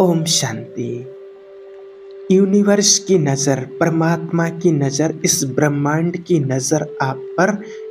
Om Shanti. Universe की नज़र, परमात्मा की नज़र, इस ब्रह्मांड की नज़र आप पर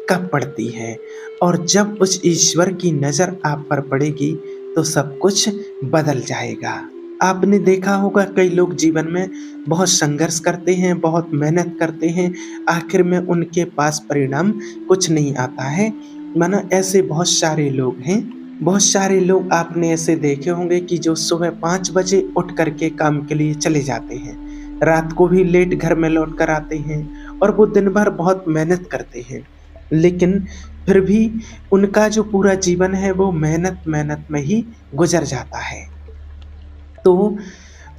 कब पड़ती है और जब उस ईश्वर की नज़र आप पर पड़ेगी तो सब कुछ बदल जाएगा। आपने देखा होगा कई लोग जीवन में बहुत संघर्ष करते हैं, बहुत मेहनत करते हैं, आखिर में उनके पास परिणाम कुछ नहीं आता है। माना ऐसे बहुत सारे लोग हैं। बहुत सारे लोग आपने ऐसे देखे होंगे कि जो सुबह 5 बजे उठ कर के काम के लिए चले जाते हैं, रात को भी लेट घर में लौट कर आते हैं और वो दिन भर बहुत मेहनत करते हैं। लेकिन फिर भी उनका जो पूरा जीवन है वो मेहनत में ही गुज़र जाता है। तो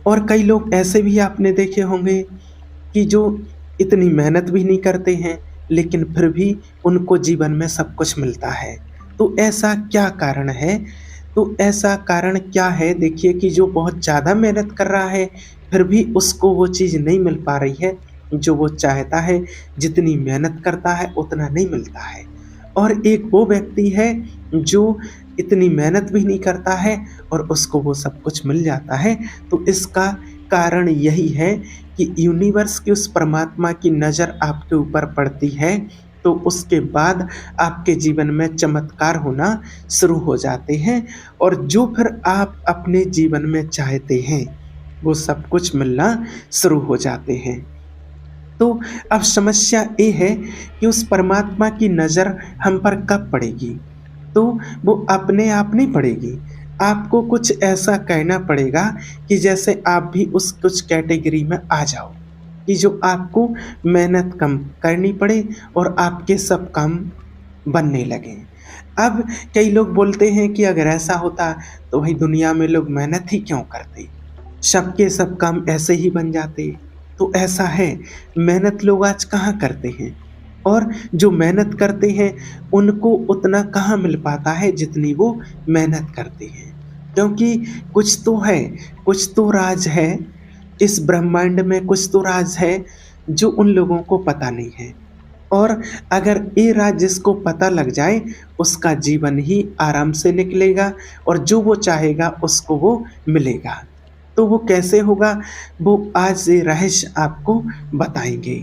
और कई लोग ऐसे भी आपने देखे होंगे कि जो इतनी मेहनत भी नहीं करते हैं, लेकिन फिर भी उनको जीवन में सब कुछ मिलता है। तो ऐसा क्या कारण है? तो ऐसा कारण क्या है? देखिए कि जो बहुत ज़्यादा मेहनत कर रहा है, फिर भी उसको वो चीज़ नहीं मिल पा रही है, जो वो चाहता है, जितनी मेहनत करता है उतना नहीं मिलता है। और एक वो व्यक्ति है जो इतनी मेहनत भी नहीं करता है और उसको वो सब कुछ मिल जाता है। तो इसका कारण यही है कि यूनिवर्स की उस परमात्मा की नज़र आपके ऊपर पड़ती है, तो उसके बाद आपके जीवन में चमत्कार होना शुरू हो जाते हैं और जो फिर आप अपने जीवन में चाहते हैं, वो सब कुछ मिलना शुरू हो जाते हैं। तो अब समस्या ये है कि उस परमात्मा की नज़र हम पर कब पड़ेगी? तो वो अपने आप नहीं पड़ेगी। आपको कुछ ऐसा कहना पड़ेगा कि जैसे आप भी उस कुछ कैटेगरी में आ जाओ, कि जो आपको मेहनत कम करनी पड़े और आपके सब काम बनने लगें। अब कई लोग बोलते हैं कि अगर ऐसा होता तो भाई दुनिया में लोग मेहनत ही क्यों करते? सबके सब काम ऐसे ही बन जाते। तो ऐसा है, मेहनत लोग आज कहाँ करते हैं और जो मेहनत करते हैं उनको उतना कहाँ मिल पाता है जितनी वो मेहनत करते हैं। क्योंकि कुछ तो है, कुछ तो राज है इस ब्रह्मांड में, कुछ तो राज है जो उन लोगों को पता नहीं है। और अगर ये राज जिसको पता लग जाए उसका जीवन ही आराम से निकलेगा और जो वो चाहेगा उसको वो मिलेगा। तो वो कैसे होगा, वो आज ये रहस्य आपको बताएंगे।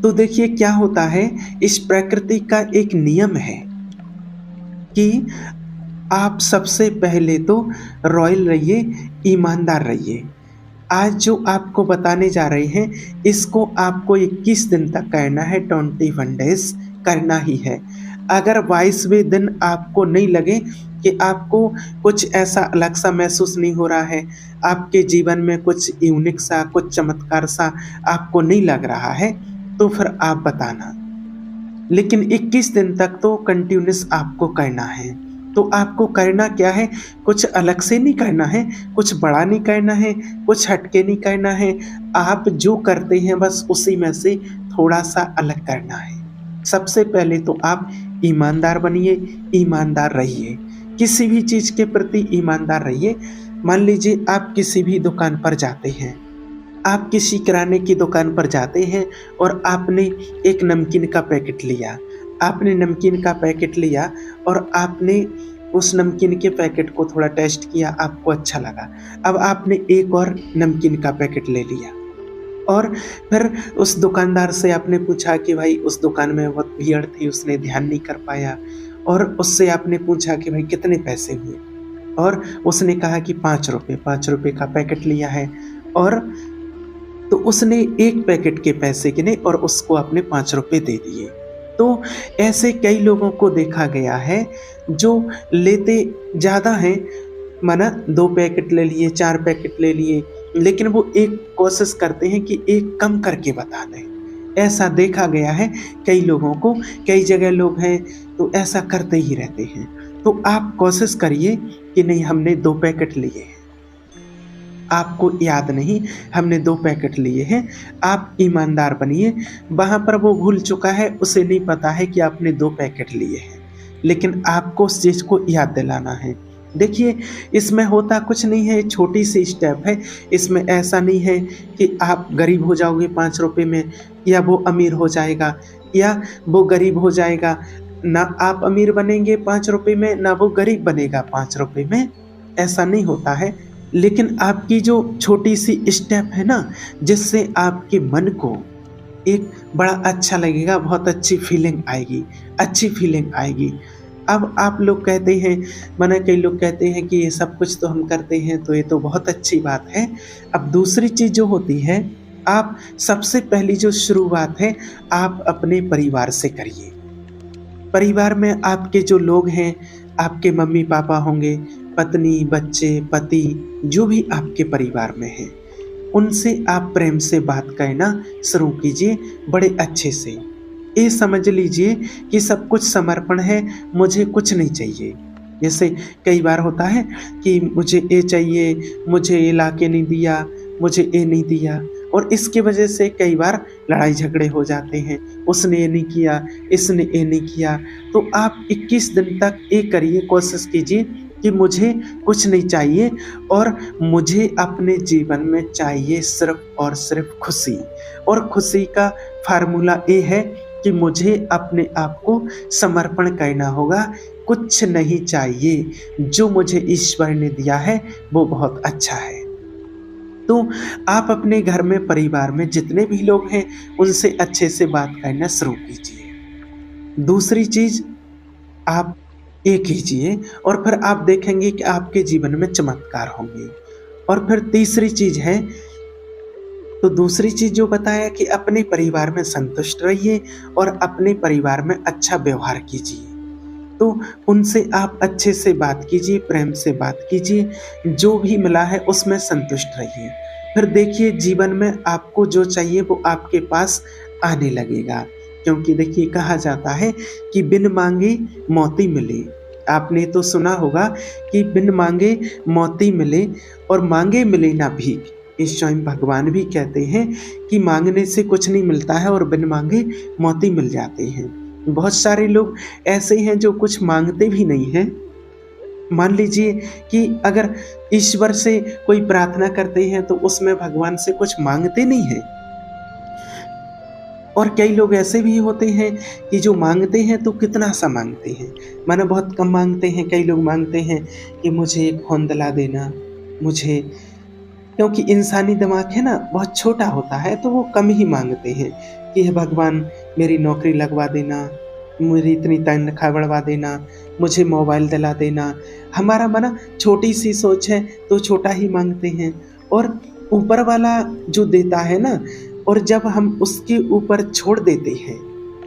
तो देखिए क्या होता है, इस प्रकृति का एक नियम है कि आप सबसे पहले तो रॉयल रहिए, ईमानदार रहिए। आज जो आपको बताने जा रहे हैं इसको आपको 21 दिन तक करना है, 21 डेज करना ही है। अगर 22वें दिन आपको नहीं लगे कि आपको कुछ ऐसा अलग सा महसूस नहीं हो रहा है, आपके जीवन में कुछ यूनिक सा, कुछ चमत्कार सा आपको नहीं लग रहा है, तो फिर आप बताना। लेकिन 21 दिन तक तो कंटिन्यूअस आपको करना है। तो आपको करना क्या है, कुछ अलग से नहीं करना है, कुछ बड़ा नहीं करना है, कुछ हटके नहीं करना है। आप जो करते हैं बस उसी में से थोड़ा सा अलग करना है। सबसे पहले तो आप ईमानदार बनिए, ईमानदार रहिए, किसी भी चीज़ के प्रति ईमानदार रहिए। मान लीजिए आप किसी भी दुकान पर जाते हैं, आप किसी किराने की दुकान पर जाते हैं और आपने एक नमकीन का पैकेट लिया। आपने नमकीन का पैकेट लिया और आपने उस नमकीन के पैकेट को थोड़ा टेस्ट किया, आपको अच्छा लगा। अब आपने एक और नमकीन का पैकेट ले लिया और फिर उस दुकानदार से आपने पूछा कि भाई उस दुकान में बहुत भीड़ थी, उसने ध्यान नहीं कर पाया, और उससे आपने पूछा कि भाई कितने पैसे हुए, और उसने कहा कि 5 रुपये। 5 रुपये का पैकेट लिया है और तो उसने एक पैकेट के पैसे गिने और उसको आपने 5 रुपये दे दिए। तो ऐसे कई लोगों को देखा गया है जो लेते ज़्यादा हैं, माना 2 पैकेट ले लिए, 4 पैकेट ले लिए, लेकिन वो एक कोशिश करते हैं कि एक कम करके बता दें। ऐसा देखा गया है कई लोगों को, कई जगह लोग हैं तो ऐसा करते ही रहते हैं। तो आप कोशिश करिए कि नहीं हमने 2 पैकेट लिए हैं, आपको याद नहीं हमने 2 पैकेट लिए हैं, आप ईमानदार बनिए। वहाँ पर वो भूल चुका है, उसे नहीं पता है कि आपने 2 पैकेट लिए हैं, लेकिन आपको उस चीज़ को याद दिलाना है। देखिए इसमें होता कुछ नहीं है, छोटी सी स्टेप है। इसमें ऐसा नहीं है कि आप गरीब हो जाओगे 5 रुपये में, या वो अमीर हो जाएगा या वो गरीब हो जाएगा। ना आप अमीर बनेंगे 5 रुपये में, ना वो गरीब बनेगा 5 रुपये में, ऐसा नहीं होता है। लेकिन आपकी जो छोटी-सी स्टेप है ना, जिससे आपके मन को एक बड़ा अच्छा लगेगा, बहुत अच्छी फीलिंग आएगी। अब आप लोग कहते हैं, माना कई लोग कहते हैं कि ये सब कुछ तो हम करते हैं, तो ये तो बहुत अच्छी बात है। अब दूसरी चीज़ जो होती है, आप सबसे पहली जो शुरुआत है, आप अपने परिवार से करिए। परिवार में आपके जो लोग हैं, आपके मम्मी-पापा होंगे, पत्नी, बच्चे, पति, जो भी आपके परिवार में हैं, उनसे आप प्रेम से बात करना शुरू कीजिए बड़े अच्छे से। ये समझ लीजिए कि सब कुछ समर्पण है, मुझे कुछ नहीं चाहिए। जैसे कई बार होता है कि मुझे ये चाहिए, मुझे ये लाके नहीं दिया, मुझे ये नहीं दिया, और इसकी वजह से कई बार लड़ाई झगड़े हो जाते हैं। उसने ये नहीं किया, इसने ये नहीं किया। तो आप 21 दिन तक ये करिए, कोशिश कीजिए कि मुझे कुछ नहीं चाहिए और मुझे अपने जीवन में चाहिए सिर्फ़ और सिर्फ़ खुशी। और खुशी का फ़ॉर्मूला ये है कि मुझे अपने आप को समर्पण करना होगा, कुछ नहीं चाहिए, जो मुझे ईश्वर ने दिया है वो बहुत अच्छा है। तो आप अपने घर में, परिवार में जितने भी लोग हैं, उनसे अच्छे से बात करना शुरू कीजिए। दूसरी चीज़ आप ये कीजिए और फिर आप देखेंगे कि आपके जीवन में चमत्कार होंगे। और फिर तीसरी चीज़ है, तो दूसरी चीज़ जो बताया कि अपने परिवार में संतुष्ट रहिए और अपने परिवार में अच्छा व्यवहार कीजिए। तो उनसे आप अच्छे से बात कीजिए, प्रेम से बात कीजिए, जो भी मिला है उसमें संतुष्ट रहिए। फिर देखिए जीवन में आपको जो चाहिए वो आपके पास आने लगेगा। क्योंकि देखिए कहा जाता है कि बिन माँगे मोती मिले। आपने तो सुना होगा कि बिन माँगे मोती मिले और माँगे मिले ना भीख। इस स्वयं भगवान भी कहते हैं कि माँगने से कुछ नहीं मिलता है और बिन माँगे मोती मिल जाते हैं। बहुत सारे लोग ऐसे हैं जो कुछ माँगते भी नहीं हैं। मान लीजिए कि अगर ईश्वर से कोई प्रार्थना करते हैं तो उसमें भगवान से कुछ माँगते नहीं हैं। और कई लोग ऐसे भी होते हैं कि जो माँगते हैं तो कितना सा माँगते हैं, मानो बहुत कम माँगते हैं। कई लोग माँगते हैं कि मुझे एक फ़ोन दिला देना, मुझे, क्योंकि इंसानी दिमाग है ना बहुत छोटा होता है, तो वो कम ही माँगते हैं कि हे भगवान मेरी नौकरी लगवा देना, मेरी इतनी तनख्वाह बढ़वा देना, मुझे मोबाइल दिला देना। हमारा माना छोटी-सी सोच है तो छोटा ही माँगते हैं, और ऊपर वाला जो देता है ना, और जब हम उसके ऊपर छोड़ देते हैं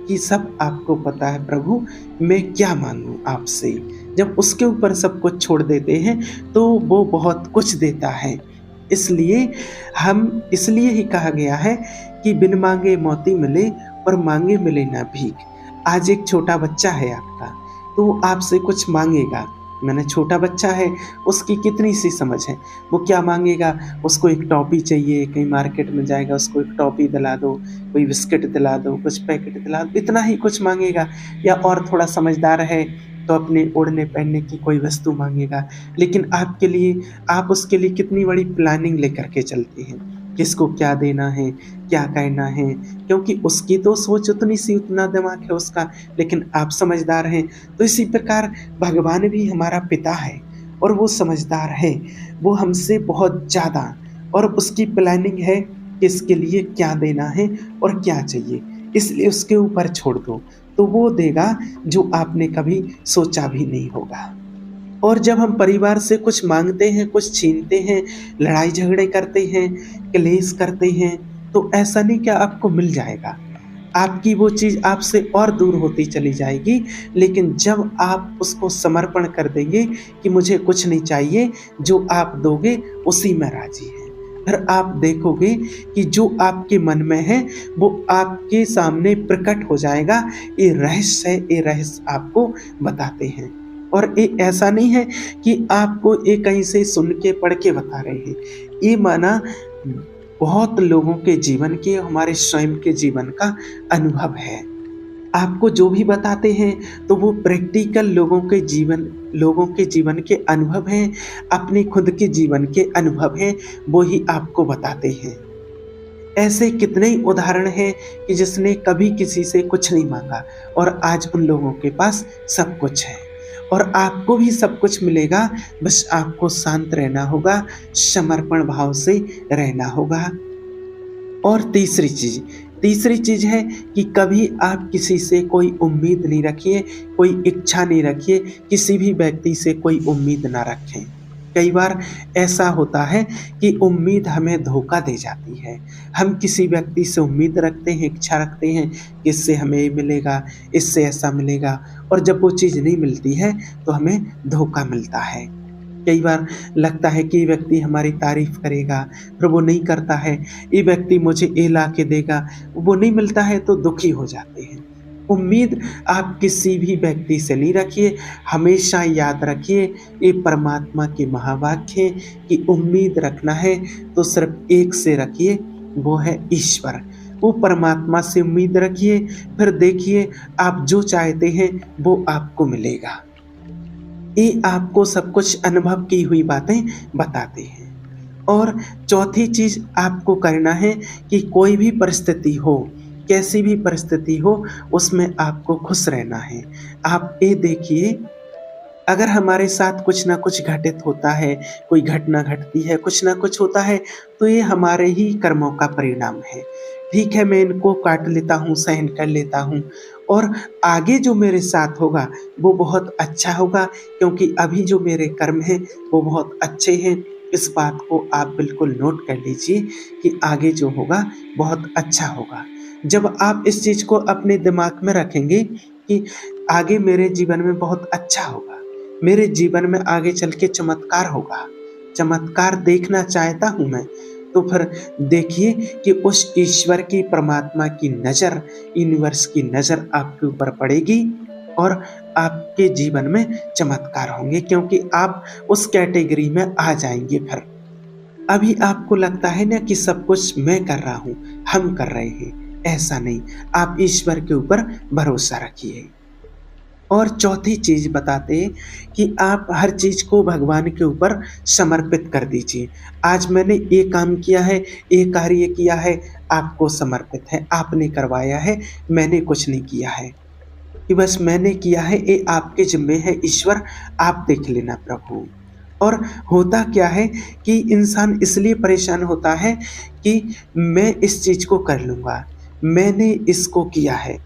कि सब आपको पता है प्रभु, मैं क्या माँगूँ आपसे, जब उसके ऊपर सब कुछ छोड़ देते हैं तो वो बहुत कुछ देता है। इसलिए ही कहा गया है कि बिन माँगे मोती मिले और माँगे मिले ना भीख। आज एक छोटा बच्चा है आपका, तो वो आपसे कुछ माँगेगा। माने छोटा बच्चा है, उसकी कितनी सी समझ है, वो क्या माँगेगा, उसको एक टॉफ़ी चाहिए, कहीं मार्केट में जाएगा उसको एक टॉफ़ी दिला दो, कोई बिस्किट दिला दो, कुछ पैकेट दिला दो, इतना ही कुछ माँगेगा। या और थोड़ा समझदार है तो अपने ओढ़ने पहनने की कोई वस्तु माँगेगा। लेकिन आपके लिए, आप उसके लिए कितनी बड़ी प्लानिंग लेकर के चलते हैं, किसको क्या देना है, क्या करना है, क्योंकि उसकी तो सोच उतनी सी, उतना दिमाग है उसका, लेकिन आप समझदार हैं। तो इसी प्रकार भगवान भी हमारा पिता है और वो समझदार है, वो हमसे बहुत ज़्यादा, और उसकी प्लानिंग है कि इसके लिए क्या देना है और क्या चाहिए। इसलिए उसके ऊपर छोड़ दो, तो वो देगा जो आपने कभी सोचा भी नहीं होगा। और जब हम परिवार से कुछ माँगते हैं, कुछ छीनते हैं, लड़ाई झगड़े करते हैं, क्लेश करते हैं, तो ऐसा नहीं कि आपको मिल जाएगा। आपकी वो चीज़ आपसे और दूर होती चली जाएगी। लेकिन जब आप उसको समर्पण कर देंगे कि मुझे कुछ नहीं चाहिए, जो आप दोगे उसी में राज़ी है। फिर आप देखोगे कि जो आपके मन में है वो आपके सामने प्रकट हो जाएगा। ये रहस्य है, ये रहस्य आपको बताते हैं। और ये ऐसा नहीं है कि आपको ये कहीं से सुन के पढ़ के बता रहे हैं। ये माना बहुत लोगों के जीवन के, हमारे स्वयं के जीवन का अनुभव है। आपको जो भी बताते हैं तो वो प्रैक्टिकल लोगों के जीवन के अनुभव हैं, अपने खुद के जीवन के अनुभव हैं, वो ही आपको बताते हैं। ऐसे कितने ही उदाहरण हैं कि जिसने कभी किसी से कुछ नहीं माँगा और आज उन लोगों के पास सब कुछ है। और आपको भी सब कुछ मिलेगा। बस आपको शांत रहना होगा, समर्पण भाव से रहना होगा। और तीसरी चीज़ है कि कभी आप किसी से कोई उम्मीद नहीं रखिए, कोई इच्छा नहीं रखिए, किसी भी व्यक्ति से कोई उम्मीद ना रखें। कई बार ऐसा होता है कि उम्मीद हमें धोखा दे जाती है। हम किसी व्यक्ति से उम्मीद रखते हैं, इच्छा रखते हैं कि इससे हमें ये मिलेगा, इससे ऐसा मिलेगा, और जब वो चीज़ नहीं मिलती है तो हमें धोखा मिलता है। कई बार लगता है कि ये व्यक्ति हमारी तारीफ़ करेगा, फिर वो नहीं करता है। ये व्यक्ति मुझे ये ला के देगा, वो नहीं मिलता है तो दुखी हो जाते हैं। उम्मीद आप किसी भी व्यक्ति से नहीं रखिए। हमेशा याद रखिए, ये परमात्मा के महावाक्य हैं कि उम्मीद रखना है तो सिर्फ़ एक से रखिए, वो है ईश्वर। वो परमात्मा से उम्मीद रखिए, फिर देखिए आप जो चाहते हैं वो आपको मिलेगा। ये आपको सब कुछ अनुभव की हुई बातें बताते हैं। और चौथी चीज़ आपको करना है कि कोई भी परिस्थिति हो, कैसी भी परिस्थिति हो, उसमें आपको खुश रहना है। आप ये देखिए, अगर हमारे साथ कुछ ना कुछ घटित होता है, कोई घटना घटती है, कुछ ना कुछ होता है, तो ये हमारे ही कर्मों का परिणाम है। ठीक है, मैं इनको काट लेता हूँ, सहन कर लेता हूँ, और आगे जो मेरे साथ होगा वो बहुत अच्छा होगा, क्योंकि अभी जो मेरे कर्म हैं वो बहुत अच्छे हैं। इस बात को आप बिल्कुल नोट कर लीजिए कि आगे जो होगा बहुत अच्छा होगा। जब आप इस चीज़ को अपने दिमाग में रखेंगे कि आगे मेरे जीवन में बहुत अच्छा होगा, मेरे जीवन में आगे चल के चमत्कार होगा, चमत्कार देखना चाहता हूँ मैं, तो फिर देखिए कि उस ईश्वर की, परमात्मा की नज़र, यूनिवर्स की नज़र आपके ऊपर पड़ेगी और आपके जीवन में चमत्कार होंगे, क्योंकि आप उस कैटेगरी में आ जाएँगे फिर। अभी आपको लगता है ना कि सब कुछ मैं कर रहा हूँ, हम कर रहे हैं, ऐसा नहीं। आप ईश्वर के ऊपर भरोसा रखिए। और चौथी चीज़ बताते हैं कि आप हर चीज़ को भगवान के ऊपर समर्पित कर दीजिए। आज मैंने ये काम किया है, ये कार्य किया है, आपको समर्पित है, आपने करवाया है, मैंने कुछ नहीं किया है। कि बस मैंने किया है, ये आपके ज़िम्मे है ईश्वर, आप देख लेना प्रभु। और होता क्या है कि इंसान इसलिए परेशान होता है कि मैं इस चीज़ को कर लूँगा, मैंने इसको किया है,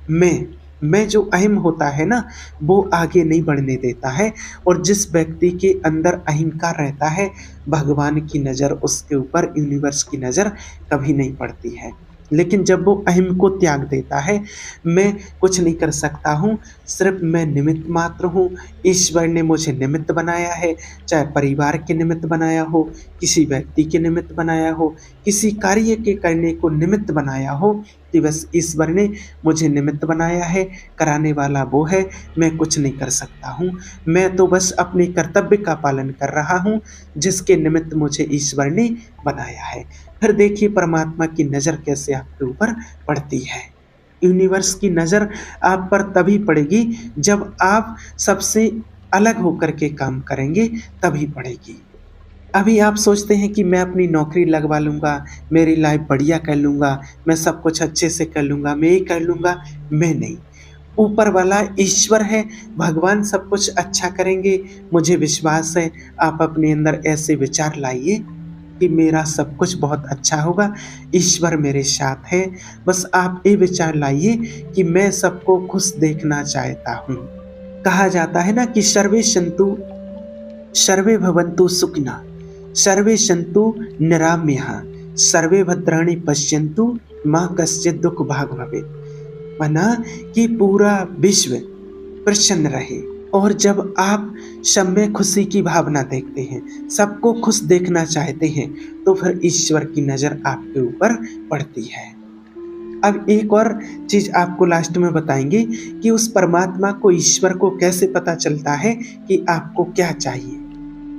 मैं जो अहम होता है ना, वो आगे नहीं बढ़ने देता है। और जिस व्यक्ति के अंदर अहंकार रहता है, भगवान की नज़र उसके ऊपर, यूनिवर्स की नज़र कभी नहीं पड़ती है। लेकिन जब वो अहम को त्याग देता है, मैं कुछ नहीं कर सकता हूँ, सिर्फ़ मैं निमित्त मात्र हूँ, ईश्वर ने मुझे निमित्त बनाया है, चाहे परिवार के निमित्त बनाया हो, किसी व्यक्ति के निमित्त बनाया हो, किसी कार्य के करने को निमित्त बनाया हो, कि बस ईश्वर ने मुझे निमित्त बनाया है, कराने वाला वो है, मैं कुछ नहीं कर सकता हूँ। मैं तो बस अपने कर्तव्य का पालन कर रहा हूँ, जिसके निमित्त मुझे ईश्वर ने बनाया है। फिर देखिए परमात्मा की नज़र कैसे आपके ऊपर पड़ती है। यूनिवर्स की नज़र आप पर तभी पड़ेगी जब आप सबसे अलग होकर के काम करेंगे, तभी पड़ेगी। अभी आप सोचते हैं कि मैं अपनी नौकरी लगवा लूँगा, मेरी लाइफ़ बढ़िया कर लूँगा, मैं सब कुछ अच्छे से कर लूँगा, मैं ये कर लूँगा, मैं नहीं। ऊपर वाला ईश्वर है, भगवान सब कुछ अच्छा करेंगे, मुझे विश्वास है। आप अपने अंदर ऐसे विचार लाइए कि मेरा सब कुछ बहुत अच्छा होगा, ईश्वर मेरे साथ है। बस आप ये विचार लाइए कि मैं सबको खुश देखना चाहता हूँ। कहा जाता है ना कि सर्वे भवन्तु सुखिनः, सर्वे सन्तु निरामयाः, सर्वे भद्राणि पश्यन्तु मा कश्चित् दुःख भाग् भवेत्। माना कि पूरा विश्व प्रसन्न रहे। और जब आप सब में खुशी की भावना देखते हैं, सबको खुश देखना चाहते हैं, तो फिर ईश्वर की नज़र आपके ऊपर पड़ती है। अब एक और चीज़ आपको लास्ट में बताएंगे कि उस परमात्मा को, ईश्वर को कैसे पता चलता है कि आपको क्या चाहिए।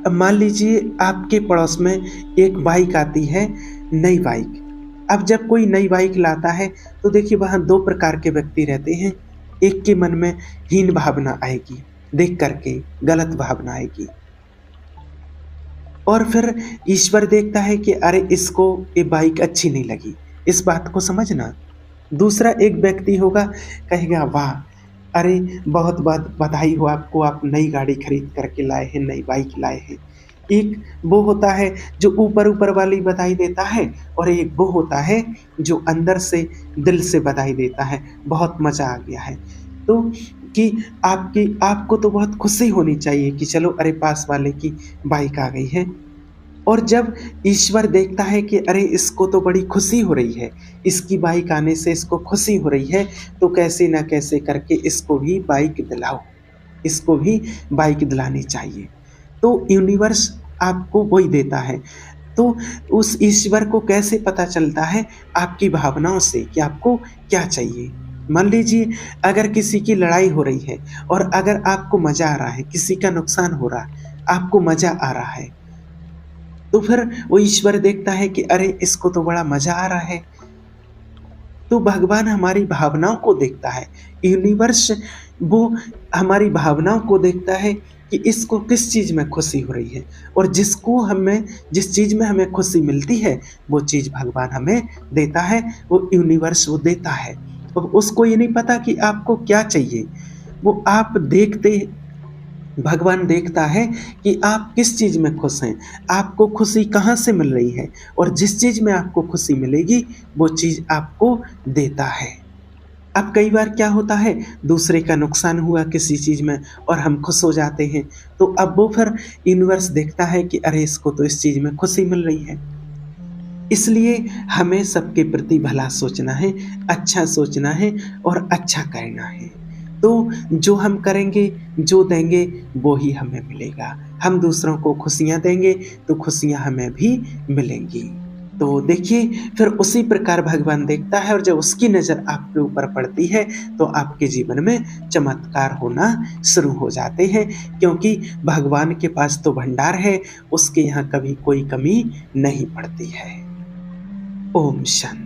अब मान लीजिए आपके पड़ोस में एक बाइक आती है, नई बाइक। अब जब कोई नई बाइक लाता है तो देखिए वहाँ दो प्रकार के व्यक्ति रहते हैं। एक के मन में हीन भावना आएगी, देख करके गलत भावना आएगी, और फिर ईश्वर देखता है कि अरे इसको ये बाइक अच्छी नहीं लगी, इस बात को समझना। दूसरा एक व्यक्ति होगा, कहेगा वाह अरे बहुत बहुत बधाई हो आपको, आप नई गाड़ी खरीद कर के लाए हैं, नई बाइक लाए हैं। एक वो होता है जो ऊपर-ऊपर वाली बधाई देता है और एक वो होता है जो अंदर से दिल से बधाई देता है, बहुत मज़ा आ गया है। तो कि आपको तो बहुत खुशी होनी चाहिए कि चलो अरे पास वाले की बाइक आ गई है। और जब ईश्वर देखता है कि अरे इसको तो बड़ी खुशी हो रही है, इसकी बाइक आने से इसको खुशी हो रही है, तो कैसे न कैसे करके इसको भी बाइक दिलाओ, इसको भी बाइक दिलानी चाहिए। तो यूनिवर्स आपको वही देता है। तो उस ईश्वर को कैसे पता चलता है? आपकी भावनाओं से कि आपको क्या चाहिए। मान लीजिए अगर किसी की लड़ाई हो रही है और अगर आपको मज़ा आ रहा है, किसी का नुकसान हो रहा है, आपको मज़ा आ रहा है, तो फिर वो ईश्वर देखता है कि अरे इसको तो बड़ा मज़ा आ रहा है। तो भगवान हमारी भावनाओं को देखता है। यूनिवर्स वो हमारी भावनाओं को देखता है कि इसको किस चीज़ में खुशी हो रही है और जिस चीज़ में हमें खुशी मिलती है, वो चीज़ भगवान हमें देता है, वो यूनिवर्स वो देता है। अब उसको ये नहीं पता कि आपको क्या चाहिए, वो आप देखते भगवान देखता है कि आप किस चीज़ में खुश हैं, आपको खुशी कहाँ से मिल रही है और जिस चीज़ में आपको खुशी मिलेगी, वो चीज़ आपको देता है। अब कई बार क्या होता है, दूसरे का नुकसान हुआ किसी चीज़ में और हम खुश हो जाते हैं, तो अब वो फिर यूनिवर्स देखता है कि अरे इसको तो इस चीज़ में खुशी मिल रही है। इसलिए हमें सबके प्रति भला सोचना है, अच्छा सोचना है और अच्छा करना है। तो जो हम करेंगे, जो देंगे, वो ही हमें मिलेगा। हम दूसरों को खुशियाँ देंगे, तो खुशियाँ हमें भी मिलेंगी। तो देखिए, फिर उसी प्रकार भगवान देखता है और जब उसकी नज़र आपके ऊपर पड़ती है, तो आपके जीवन में चमत्कार होना शुरू हो जाते हैं, क्योंकि भगवान के पास तो भंडार है, उसके यहाँ कभी कोई कमी नहीं पड़ती है। ओम शांति।